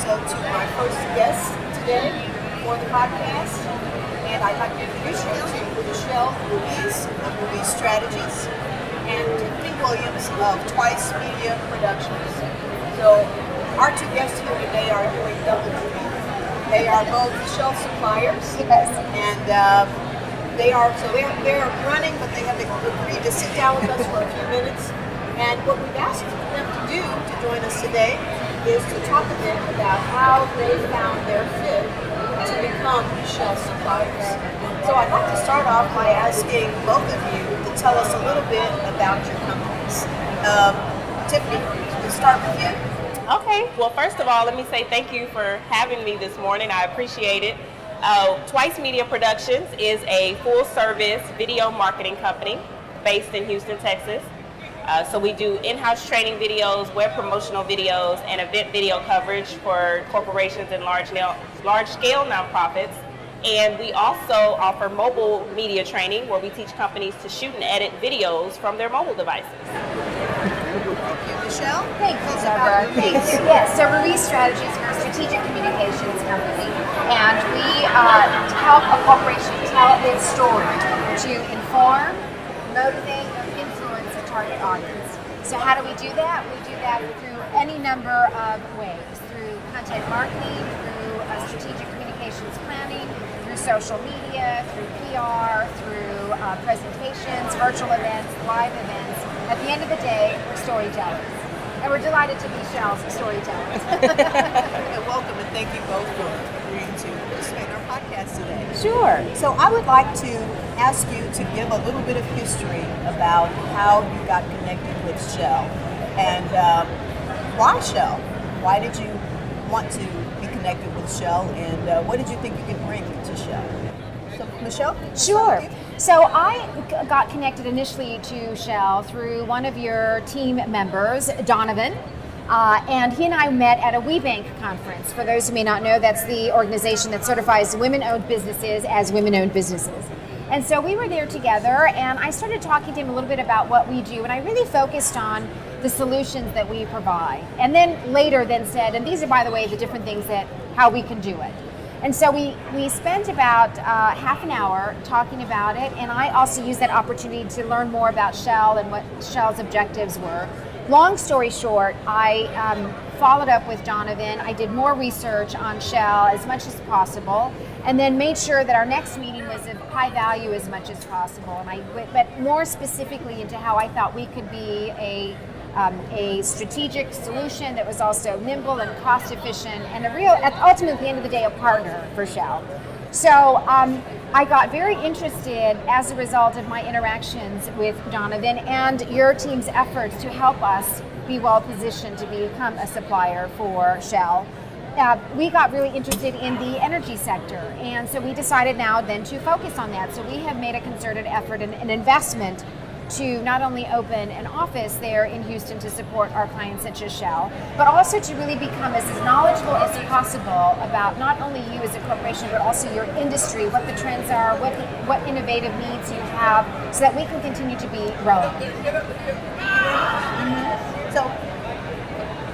also to my first guest today for the podcast. And I'd like to introduce you to Michele Ruiz of Ruiz Strategies and Tiffany Williams of Twice Media Productions. So our two guests here today are doing double duty. They are both Shell suppliers. Yes. And they're running, but they have agreed to sit down with us for a few minutes. And what we've asked them to do to join us today is to talk a bit about how they found their fit to become Shell suppliers. So I'd like to start off by asking both of you to tell us a little bit about your companies. Tiffany, we'll start with you. Okay, well, first of all, let me say thank you for having me this morning. I appreciate it. Twice Media Productions is a full-service video marketing company based in Houston, Texas. So we do in-house training videos, web promotional videos, and event video coverage for corporations and large-scale nonprofits. And we also offer mobile media training where we teach companies to shoot and edit videos from their mobile devices. Thank you, Michele. Thank you, Deborah. Thank you. Yes, so Ruiz Strategies, we're a strategic communications company, and we help a corporation tell its story to inform, motivate, and influence a target audience. So how do we do that? We do that through any number of ways, through content marketing, through strategic communications planning, through social media, through PR, through presentations, virtual events, live events. At the end of the day, we're storytellers. And we're delighted to be Shell's storytellers. Welcome, and thank you both for agreeing to participate in our podcast today. Sure. So I would like to ask you to give a little bit of history about how you got connected with Shell. And why Shell? Why did you want to be connected with Shell, and what did you think you could bring to Shell? So, Michele? Sure. So I got connected initially to Shell through one of your team members, Donovan, and he and I met at a WeBank conference. For those who may not know, that's the organization that certifies women-owned businesses as women-owned businesses. And so we were there together, and I started talking to him a little bit about what we do, and I really focused on the solutions that we provide. And then later said, and these are, by the way, the different things how we can do it. And so we spent about half an hour talking about it, and I also used that opportunity to learn more about Shell and what Shell's objectives were. Long story short, I followed up with Donovan. I did more research on Shell as much as possible, and then made sure that our next meeting was of high value as much as possible. And I went more specifically into how I thought we could be a strategic solution that was also nimble and cost efficient, and ultimately at the end of the day, a partner for Shell. So I got very interested as a result of my interactions with Donovan and your team's efforts to help us be well positioned to become a supplier for Shell. We got really interested in the energy sector, and so we decided now then to focus on that. So we have made a concerted effort and an investment to not only open an office there in Houston to support our clients such as Shell, but also to really become as knowledgeable as possible about not only you as a corporation, but also your industry, what the trends are, what innovative needs you have, so that we can continue to be relevant. So,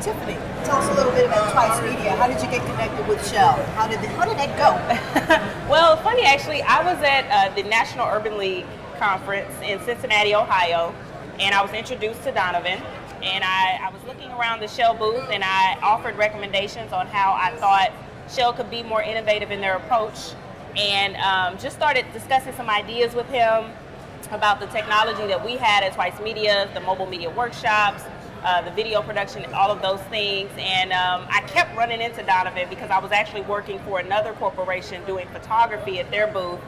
Tiffany, tell us a little bit about Twice Media. How did you get connected with Shell? How did that go? Well, funny actually, I was at the National Urban League conference in Cincinnati, Ohio, and I was introduced to Donovan, and I was looking around the Shell booth, and I offered recommendations on how I thought Shell could be more innovative in their approach, and just started discussing some ideas with him about the technology that we had at Twice Media, the mobile media workshops, the video production, all of those things. And I kept running into Donovan because I was actually working for another corporation doing photography at their booth.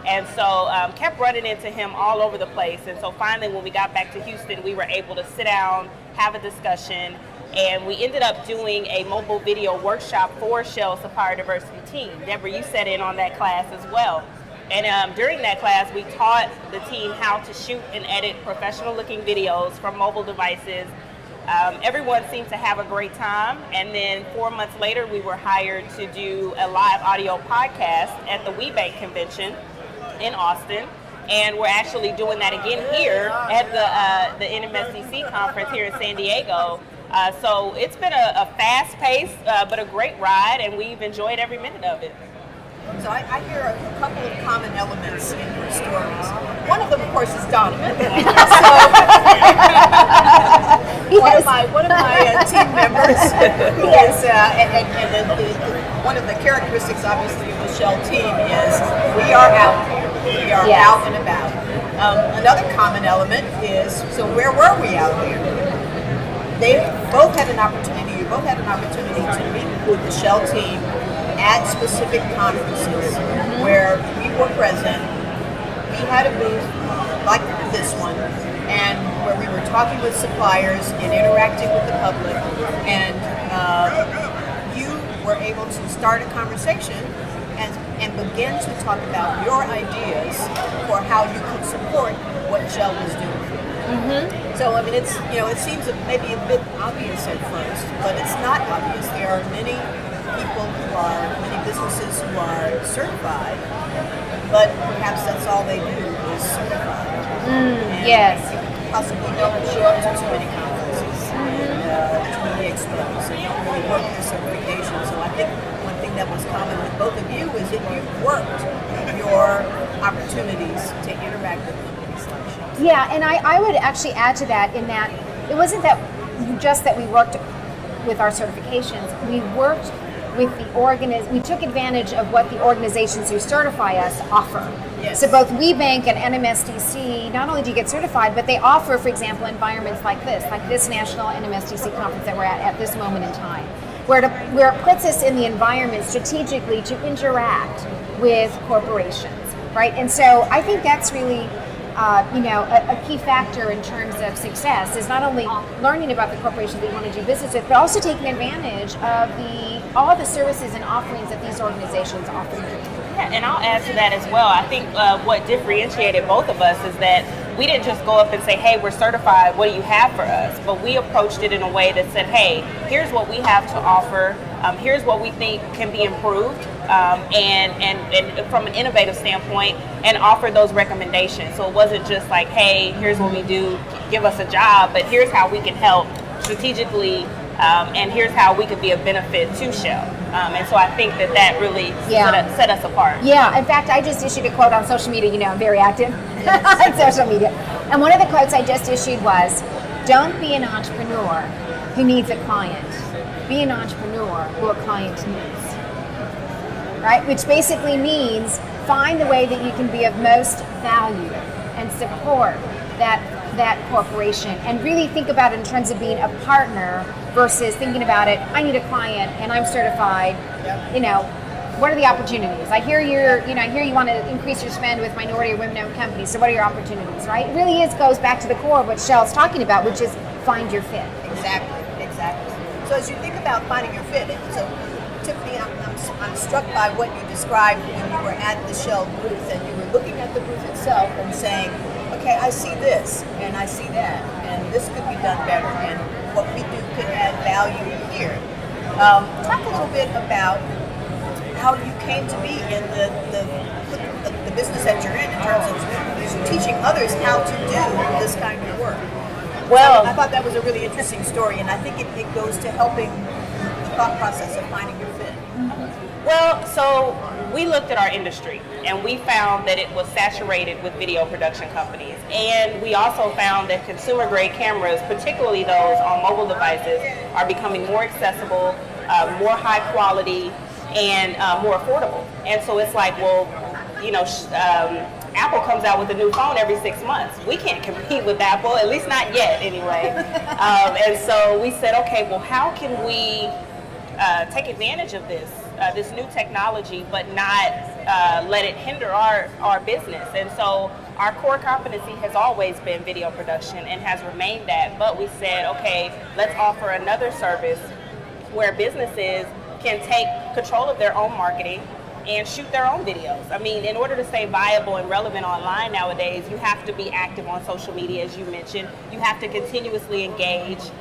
And so kept running into him all over the place. And so finally, when we got back to Houston, we were able to sit down, have a discussion, and we ended up doing a mobile video workshop for Shell Supplier Diversity team. Deborah, you sat in on that class as well. And during that class, we taught the team how to shoot and edit professional-looking videos from mobile devices. Everyone seemed to have a great time, and then 4 months later, we were hired to do a live audio podcast at the WeBank convention in Austin, and we're actually doing that again here at the NMSDC conference here in San Diego. So it's been a fast pace, but a great ride, and we've enjoyed every minute of it. So I hear a couple of common elements in your stories. One of them, of course, is Donovan. One of my team members is, one of the characteristics, obviously, of the Shell team is we are out there. We are out and about. Another common element is, so where were we out there? You both had an opportunity to meet with the Shell team at specific conferences where we were present. We had a booth like this one, and where we were talking with suppliers and interacting with the public, and you were able to start a conversation and begin to talk about your ideas for how you could support what Shell was doing. So I mean, it seems maybe a bit obvious at first, but it's not obvious. There are many many businesses who are certified, but perhaps that's all they do is certify. Yes. Possibly don't show up to too many conferences and too many expos, and don't really work the certification. So I think one thing that was common with both of you is that you worked your opportunities to interact with companies like Shell. Yeah, and I would actually add to that in that it wasn't that just that we worked with our certifications. We worked with we took advantage of what the organizations who certify us offer. Yes. So both WeBank and NMSDC, not only do you get certified, but they offer, for example, environments like this national NMSDC conference that we're at this moment in time, where it puts us in the environment strategically to interact with corporations, right? And so I think that's really a key factor in terms of success is not only learning about the corporations that you want to do business with, but also taking advantage of all the services and offerings that these organizations offer you. Yeah, and I'll add to that as well. I think what differentiated both of us is that we didn't just go up and say, hey, we're certified, what do you have for us? But we approached it in a way that said, hey, here's what we have to offer, here's what we think can be improved, and from an innovative standpoint, and offer those recommendations. So it wasn't just like, hey, here's what we do, give us a job, but here's how we can help strategically, and here's how we could be a benefit to Shell. And so I think that really set us apart. Yeah, in fact, I just issued a quote on social media. I'm very active on social media. And one of the quotes I just issued was, don't be an entrepreneur who needs a client. Be an entrepreneur who a client needs. Right? Which basically means find the way that you can be of most value and support that corporation, and really think about it in terms of being a partner versus thinking about it, I need a client and I'm certified. What are the opportunities? I hear you want to increase your spend with minority or women-owned companies. So what are your opportunities, right? It really goes back to the core of what Shell's talking about, which is find your fit. Exactly. So as you think about finding your fit, so Tiffany, I'm struck by what you described when you were at the Shell booth and you were looking at the booth itself and saying, okay, I see this and I see that, and this could be done better, and what we do could add value here. Talk a little bit about how you came to be in the business that you're in terms of teaching others how to do this kind of work. Well, I thought that was a really interesting story, and I think it goes to helping the thought process of finding your fit. Well, so we looked at our industry and we found that it was saturated with video production companies. And we also found that consumer grade cameras, particularly those on mobile devices, are becoming more accessible, more high quality, and more affordable. And so it's like, well, Apple comes out with a new phone every 6 months. We can't compete with Apple, at least not yet anyway. And so we said, okay, well, how can we take advantage of this new technology, but not let it hinder our business? And so our core competency has always been video production and has remained that, but we said, okay, let's offer another service where businesses can take control of their own marketing and shoot their own videos. I mean, in order to stay viable and relevant online nowadays, you have to be active on social media, as you mentioned. You have to continuously engage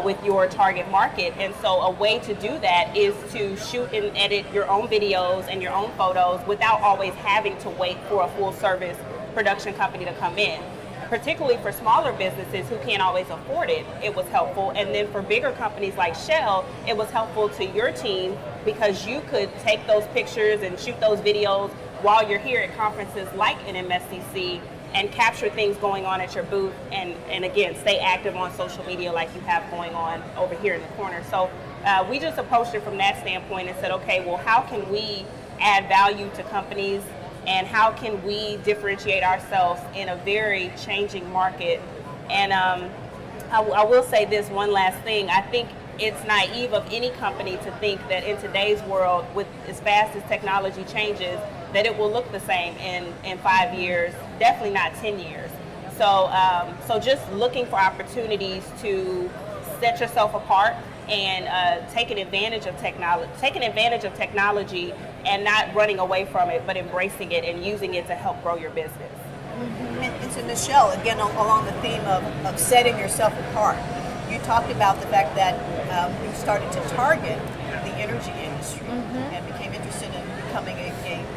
with your target market. And so a way to do that is to shoot and edit your own videos and your own photos without always having to wait for a full service production company to come in. particularly for smaller businesses who can't always afford it, it was helpful. And then for bigger companies like Shell, it was helpful to your team because you could take those pictures and shoot those videos while you're here at conferences like NMSDC and capture things going on at your booth, and again, stay active on social media like you have going on over here in the corner. So we just approached it from that standpoint and said, okay, well, how can we add value to companies, and how can we differentiate ourselves in a very changing market? And I will say this one last thing. I think it's naive of any company to think that in today's world, with as fast as technology changes, that it will look the same in 5 years, definitely not 10 years. So, so just looking for opportunities to set yourself apart and taking advantage of technology and not running away from it, but embracing it and using it to help grow your business. And so Michele, again, along the theme of setting yourself apart, you talked about the fact that you started to target the energy industry and became interested in becoming a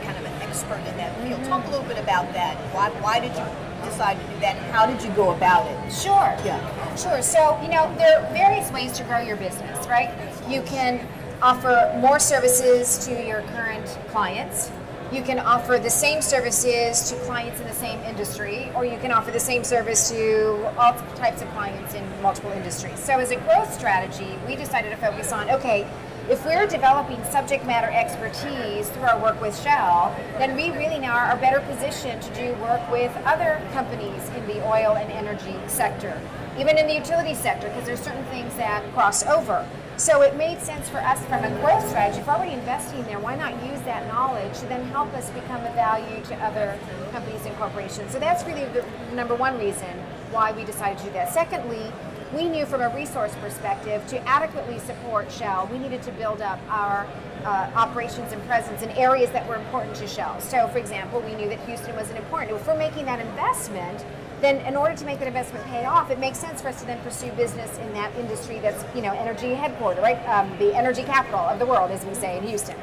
kind of an expert in that field. Talk a little bit about that. Why did you decide to do that, and how did you go about it? Sure. Yeah. Sure. So, there are various ways to grow your business, right? You can offer more services to your current clients. You can offer the same services to clients in the same industry, or you can offer the same service to all types of clients in multiple industries. So as a growth strategy, we decided to focus on, okay, if we're developing subject matter expertise through our work with Shell, then we really now are better positioned to do work with other companies in the oil and energy sector, even in the utility sector, because there's certain things that cross over. So it made sense for us from a growth strategy. If we're already investing there, why not use that knowledge to then help us become a value to other companies and corporations? So that's really the number one reason why we decided to do that. Secondly, we knew from a resource perspective, to adequately support Shell, we needed to build up our operations and presence in areas that were important to Shell. So for example, we knew that Houston was important. If we're making that investment, then in order to make that investment pay off, it makes sense for us to then pursue business in that industry that's, energy headquarters, right? The energy capital of the world, as we say in Houston.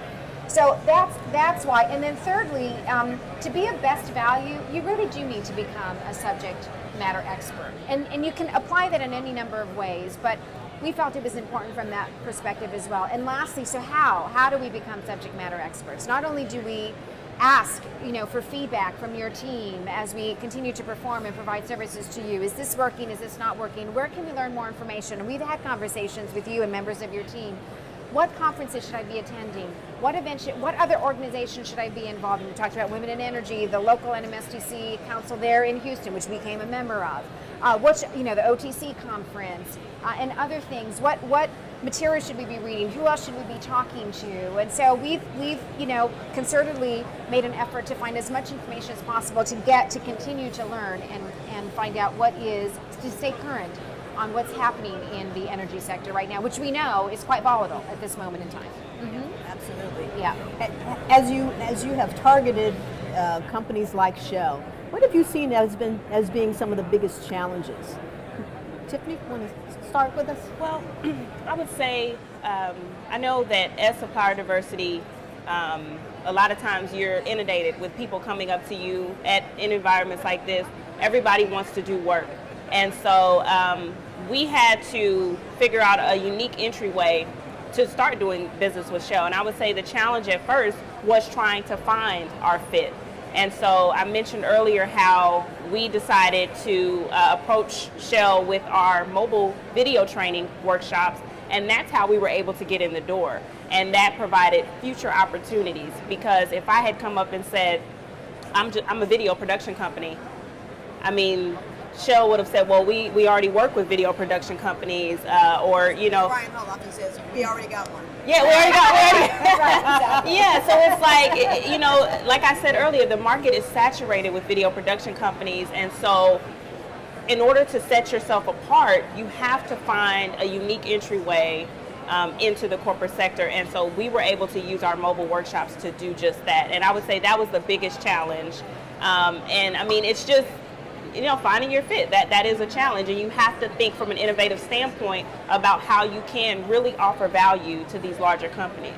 So that's why. And then thirdly, to be of best value, you really do need to become a subject matter expert. And you can apply that in any number of ways, but we felt it was important from that perspective as well. And lastly, so how do we become subject matter experts? Not only do we ask, for feedback from your team as we continue to perform and provide services to you. Is this working? Is this not working? Where can we learn more information? And we've had conversations with you and members of your team. What conferences should I be attending? What other organizations should I be involved in? We talked about Women in Energy, the local NMSDC council there in Houston, which we became a member of. The OTC conference and other things. What materials should we be reading? Who else should we be talking to? And so we've concertedly made an effort to find as much information as possible to continue to learn and find out to stay current on what's happening in the energy sector right now, which we know is quite volatile at this moment in time. Absolutely. Yeah. As you have targeted companies like Shell, what have you seen as being some of the biggest challenges? Tiffany, want to start with us? Well, I would say I know that as supplier diversity, a lot of times you're inundated with people coming up to you in environments like this. Everybody wants to do work. And so we had to figure out a unique entryway to start doing business with Shell. And I would say the challenge at first was trying to find our fit. And so I mentioned earlier how we decided to approach Shell with our mobile video training workshops, and that's how we were able to get in the door. And that provided future opportunities, because if I had come up and said, I'm a video production company, Shell would have said, well, we already work with video production companies, or, Brian Hull often says, we already got one. Yeah, we already got one. Yeah, so it's like, like I said earlier, the market is saturated with video production companies, and so in order to set yourself apart, you have to find a unique entryway into the corporate sector. And so we were able to use our mobile workshops to do just that. And I would say that was the biggest challenge. It's just, finding your fit, that is a challenge, and you have to think from an innovative standpoint about how you can really offer value to these larger companies.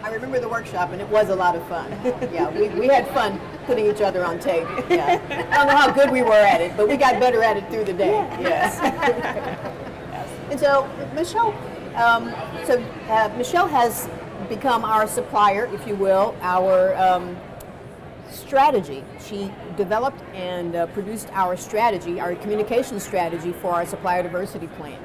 I remember the workshop, and it was a lot of fun. Yeah, we had fun putting each other on tape. Yeah. I don't know how good we were at it, but we got better at it through the day. Yes. And so, Michele, Michele has become our supplier, if you will, our strategy. She developed and produced our strategy, our communication strategy for our supplier diversity plan.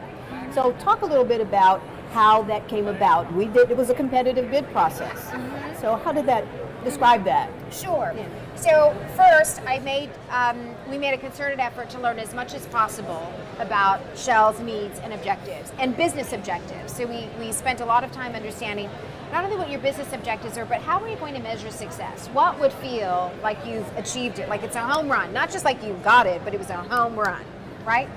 So talk a little bit about how that came about. It was a competitive bid process. So how did that, describe that? Sure. Yeah. So first, we made a concerted effort to learn as much as possible about Shell's needs and objectives and business objectives. So we spent a lot of time understanding not only what your business objectives are, but how are you going to measure success? What would feel like you've achieved it, like it's a home run, not just like you got it, but it was a home run, right?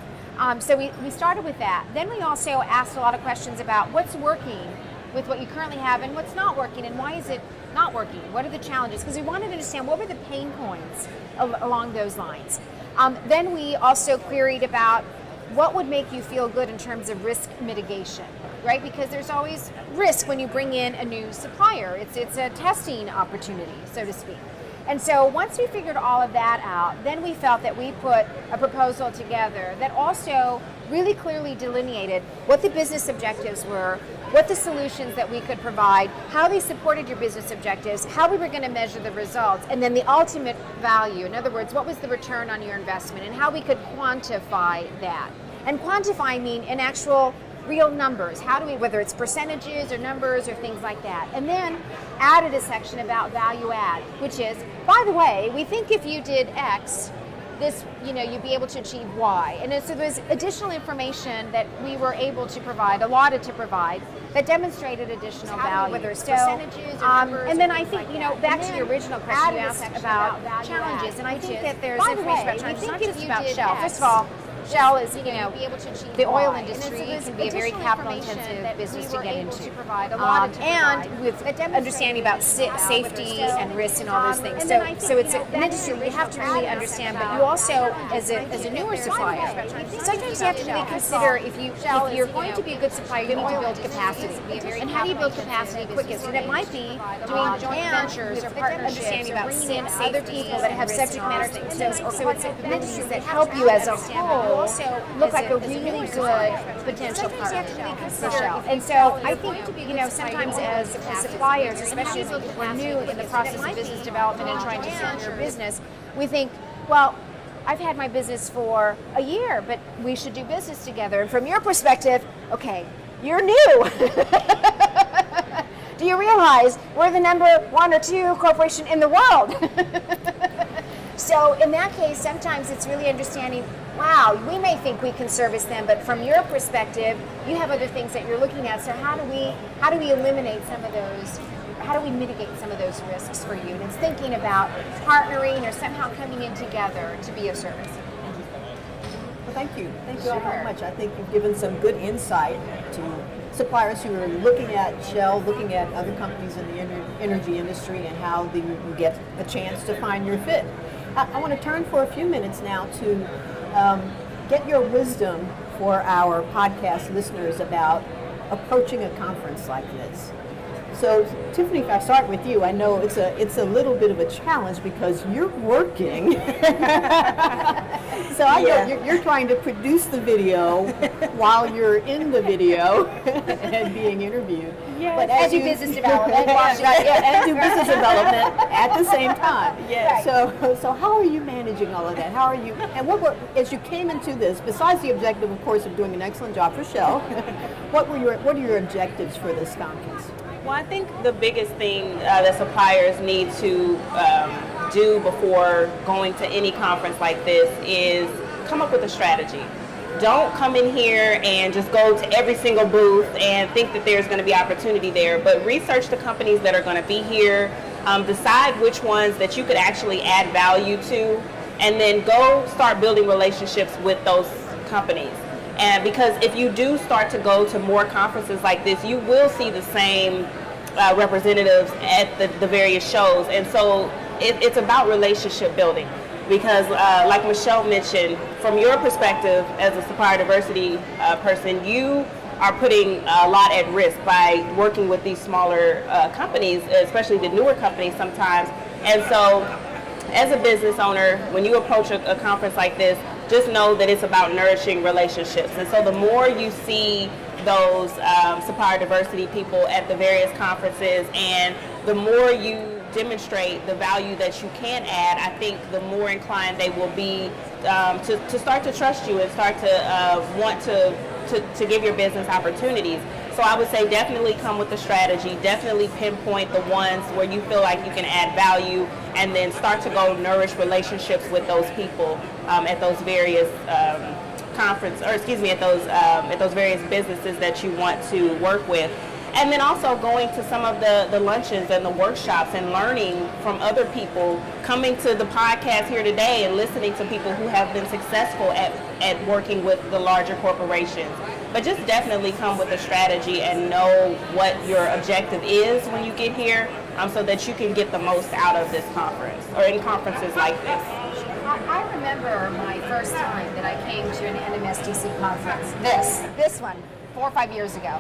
So we started with that. Then we also asked a lot of questions about what's working with what you currently have and what's not working and why is it not working? What are the challenges? Because we wanted to understand what were the pain points along those lines. Then we also queried about what would make you feel good in terms of risk mitigation, right? Because there's always risk when you bring in a new supplier. It's a testing opportunity, so to speak. And so once we figured all of that out, then we felt that we put a proposal together that also really clearly delineated what the business objectives were, what the solutions that we could provide, how they supported your business objectives, how we were going to measure the results, and then the ultimate value. In other words, what was the return on your investment and how we could quantify that. And quantify mean in actual real numbers. How do we, whether it's percentages or numbers or things like that. And then added a section about value add, which is, by the way, we think if you did X, this, you'd be able to achieve Y. And so there's additional information that we were able to provide, allotted to provide, that demonstrated additional value. Whether it's percentages or numbers. And then I think, back to your original question you asked about challenges, and I think that there's information about challenges, not just about Shell. First of all, Shell is, the oil industry can be a very capital-intensive business to get into. And with understanding about safety and risks and all those things. So it's an industry you have to really understand, but you also, as a newer supplier, sometimes you have to really consider if you're going to be a good supplier, you need to build capacity. And how do you build capacity quickest? And it might be doing joint ventures or partnerships, understanding about other people that have subject matter skills or competencies that help you as a whole look like a really good potential partner for Shell. And so I think, sometimes as suppliers, especially if we're new in the process of business development and trying to start your business, we think, well, I've had my business for a year, but we should do business together. And from your perspective, okay, you're new. Do you realize we're the number 1 or 2 corporation in the world? So in that case, sometimes it's really understanding, wow, we may think we can service them, but from your perspective, you have other things that you're looking at. So how do we eliminate some of those? How do we mitigate some of those risks for you? And it's thinking about partnering or somehow coming in together to be of service. Well, thank you. Thank you all very much. I think you've given some good insight to suppliers who are looking at Shell, looking at other companies in the energy industry, and how you get a chance to find your fit. I want to turn for a few minutes now to get your wisdom for our podcast listeners about approaching a conference like this. So, Tiffany, if I start with you, I know it's a little bit of a challenge because you're working. So I know you're trying to produce the video while you're in the video and being interviewed. Yes. But as you business development, and do business development at the same time. Yes. So how are you managing all of that? How are you? And as you came into this, besides the objective, of course, of doing an excellent job for Shell, what are your objectives for this conference? Well, I think the biggest thing that suppliers need to do before going to any conference like this is come up with a strategy. Don't come in here and just go to every single booth and think that there's going to be opportunity there, but research the companies that are going to be here, decide which ones that you could actually add value to, and then go start building relationships with those companies. And because if you do start to go to more conferences like this, you will see the same representatives at the various shows. And so it's about relationship building. Because like Michele mentioned, from your perspective as a supplier diversity person, you are putting a lot at risk by working with these smaller companies, especially the newer companies sometimes. And so as a business owner, when you approach a conference like this, just know that it's about nourishing relationships. And so the more you see those supplier diversity people at the various conferences, and the more you demonstrate the value that you can add, I think the more inclined they will be to start to trust you and start to want to give your business opportunities. So I would say definitely come with a strategy, definitely pinpoint the ones where you feel like you can add value, and then start to go nourish relationships with those people at those various at those various businesses that you want to work with. And then also going to some of the luncheons and the workshops and learning from other people, coming to the podcast here today and listening to people who have been successful at working with the larger corporations. But just definitely come with a strategy and know what your objective is when you get here, so that you can get the most out of this conference or in conferences like this. I remember my first time that I came to an NMSDC conference, this one, 4 or 5 years ago.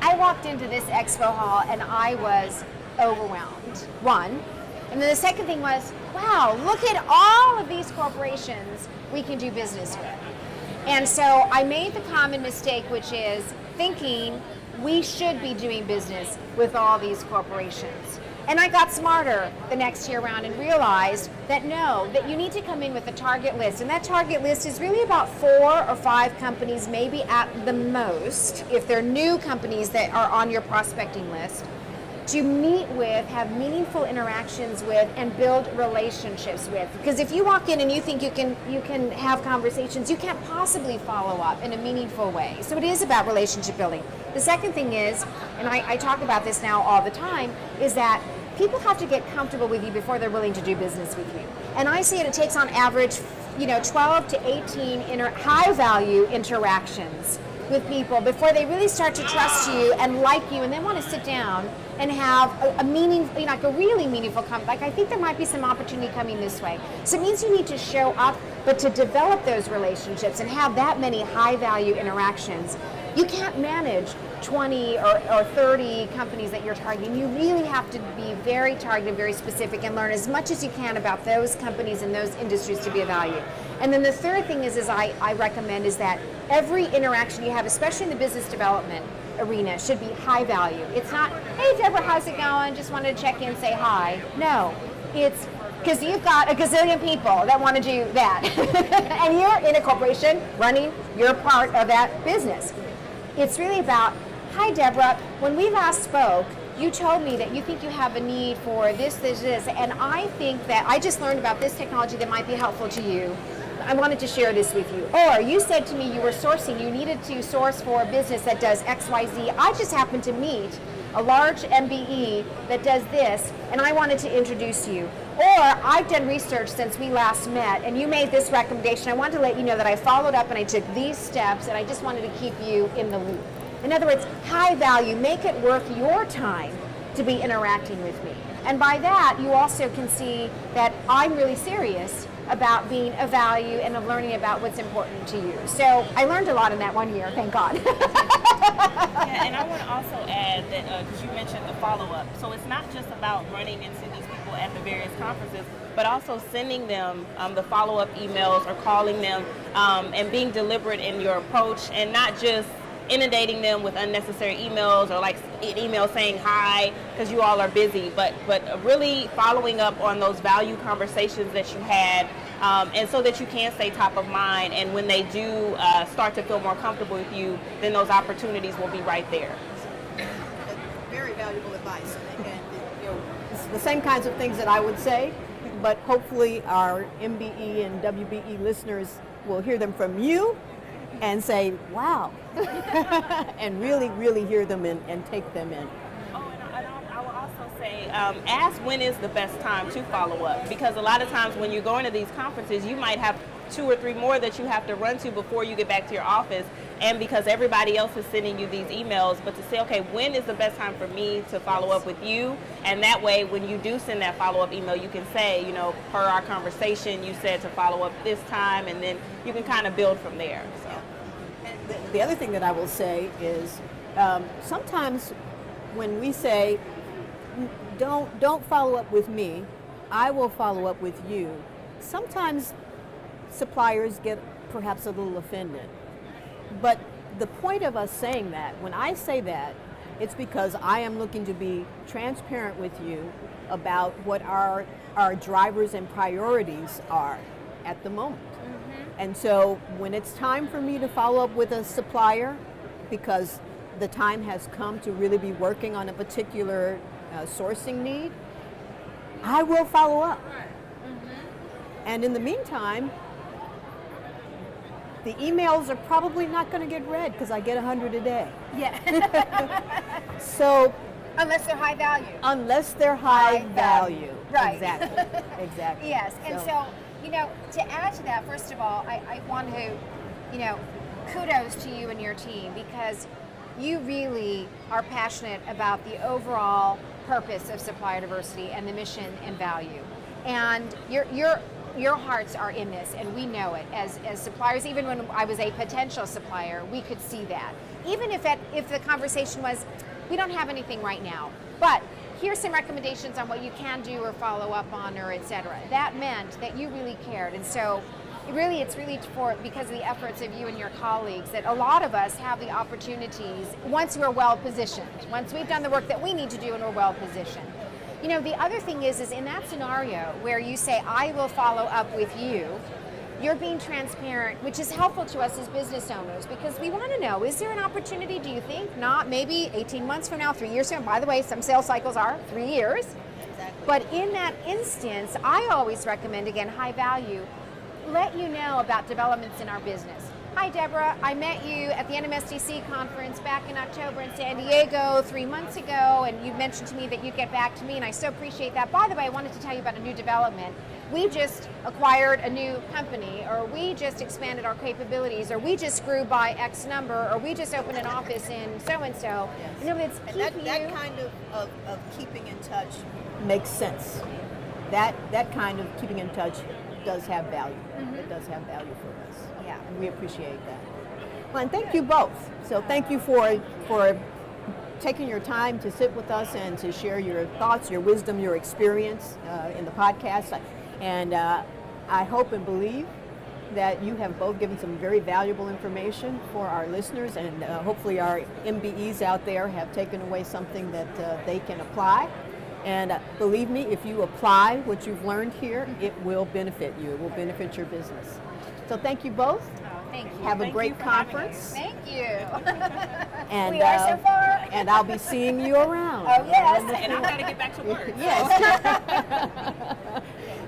I walked into this expo hall and I was overwhelmed, one. And then the second thing was, wow, look at all of these corporations we can do business with. And so I made the common mistake, which is thinking we should be doing business with all these corporations. And I got smarter the next year around and realized that no, that you need to come in with a target list. And that target list is really about 4 or 5 companies, maybe at the most, if they're new companies that are on your prospecting list, to meet with, have meaningful interactions with, and build relationships with. Because if you walk in and you think you can have conversations, you can't possibly follow up in a meaningful way. So it is about relationship building. The second thing is, and I talk about this now all the time, is that people have to get comfortable with you before they're willing to do business with you. And I say it takes on average, 12 to 18 high-value interactions with people before they really start to trust you and like you, and then want to sit down and have a meaningful, like a really meaningful like I think there might be some opportunity coming this way. So it means you need to show up, but to develop those relationships and have that many high-value interactions, you can't manage 20 or 30 companies that you're targeting. You really have to be very targeted, very specific, and learn as much as you can about those companies and those industries to be of value. And then the third thing is I recommend is that every interaction you have, especially in the business development arena, should be high value. It's not, hey Deborah, how's it going? Just wanted to check in, say hi. No, it's because you've got a gazillion people that want to do that. And you're in a corporation running, you're part of that business. It's really about, hi Deborah, when we last spoke, you told me that you think you have a need for this, and I think that I just learned about this technology that might be helpful to you. I wanted to share this with you. Or you said to me you were sourcing, you needed to source for a business that does X, Y, Z. I just happened to meet a large MBE that does this, and I wanted to introduce you. Or I've done research since we last met, and you made this recommendation. I wanted to let you know that I followed up and I took these steps, and I just wanted to keep you in the loop. In other words, high value, make it worth your time to be interacting with me. And by that, you also can see that I'm really serious about being of value and of learning about what's important to you. So I learned a lot in that 1 year, thank God. Yeah, and I want to also add that, because you mentioned the follow-up, so it's not just about running into these people at the various conferences, but also sending them the follow-up emails or calling them and being deliberate in your approach, and not just inundating them with unnecessary emails or like an email saying hi because you all are busy, but really following up on those value conversations that you had, and so that you can stay top of mind, and when they do start to feel more comfortable with you, then those opportunities will be right there. Very valuable advice, and it's the same kinds of things that I would say, but hopefully our MBE and WBE listeners will hear them from you and say, wow, and really, really hear them and take them in. Oh, and I will also say, ask when is the best time to follow up, because a lot of times when you're going to these conferences, you might have 2 or 3 more that you have to run to before you get back to your office, and because everybody else is sending you these emails, but to say, okay, when is the best time for me to follow up with you? And that way, when you do send that follow-up email, you can say, per our conversation, you said to follow up this time, and then you can kind of build from there. So. the other thing that I will say is sometimes when we say don't follow up with me, I will follow up with you. Sometimes suppliers get perhaps a little offended. But the point of us saying that, when I say that, it's because I am looking to be transparent with you about what our drivers and priorities are at the moment. And so when it's time for me to follow up with a supplier, because the time has come to really be working on a particular sourcing need, I will follow up. And in the meantime, the emails are probably not going to get read because I get 100 a day. Yeah. So Unless they're high value. Unless they're high value. Right. Exactly. Exactly. Yes. And so, to add to that, first of all, I want to, kudos to you and your team, because you really are passionate about the overall purpose of supplier diversity and the mission and value. And your hearts are in this, and we know it as suppliers. Even when I was a potential supplier, we could see that. Even if the conversation was, we don't have anything right now, but here's some recommendations on what you can do or follow up on, or etc. That meant that you really cared. And so it's really because of the efforts of you and your colleagues that a lot of us have the opportunities once we're well positioned, once we've done the work that we need to do and we're well positioned. The other thing is in that scenario where you say, I will follow up with you, you're being transparent, which is helpful to us as business owners, because we want to know, is there an opportunity, do you think? Not maybe 18 months from now, 3 years from now. By the way, some sales cycles are 3 years. Exactly. But in that instance, I always recommend, again, high value, let you know about developments in our business. Hi, Deborah. I met you at the NMSDC conference back in October in San Diego 3 months ago, and you mentioned to me that you'd get back to me, and I so appreciate that. By the way, I wanted to tell you about a new development. We just acquired a new company, or we just expanded our capabilities, or we just grew by X number, or we just opened an office in so-and-so. Yes. It's that kind of keeping in touch makes sense. That kind of keeping in touch does have value. It does have value for us. Yeah. And we appreciate that. Well, and thank you both. So thank you for taking your time to sit with us and to share your thoughts, your wisdom, your experience in the podcast. And I hope and believe that you have both given some very valuable information for our listeners, and hopefully our MBEs out there have taken away something that they can apply. And believe me, if you apply what you've learned here, it will benefit you. It will benefit your business. So thank you both. Oh, thank you. Have a great conference. Thank you. And, we are so far. And I'll be seeing you around. Oh, yes. And I've got to get back to work. Yes.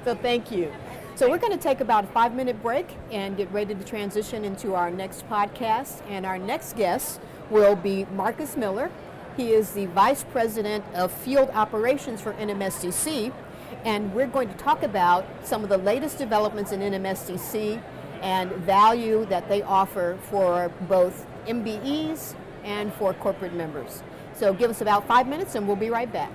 So thank you. So we're going to take about a 5-minute break and get ready to transition into our next podcast. And our next guest will be Marcus Miller. He is the Vice President of Field Operations for NMSDC. And we're going to talk about some of the latest developments in NMSDC and value that they offer for both MBEs and for corporate members. So give us about 5 minutes and we'll be right back.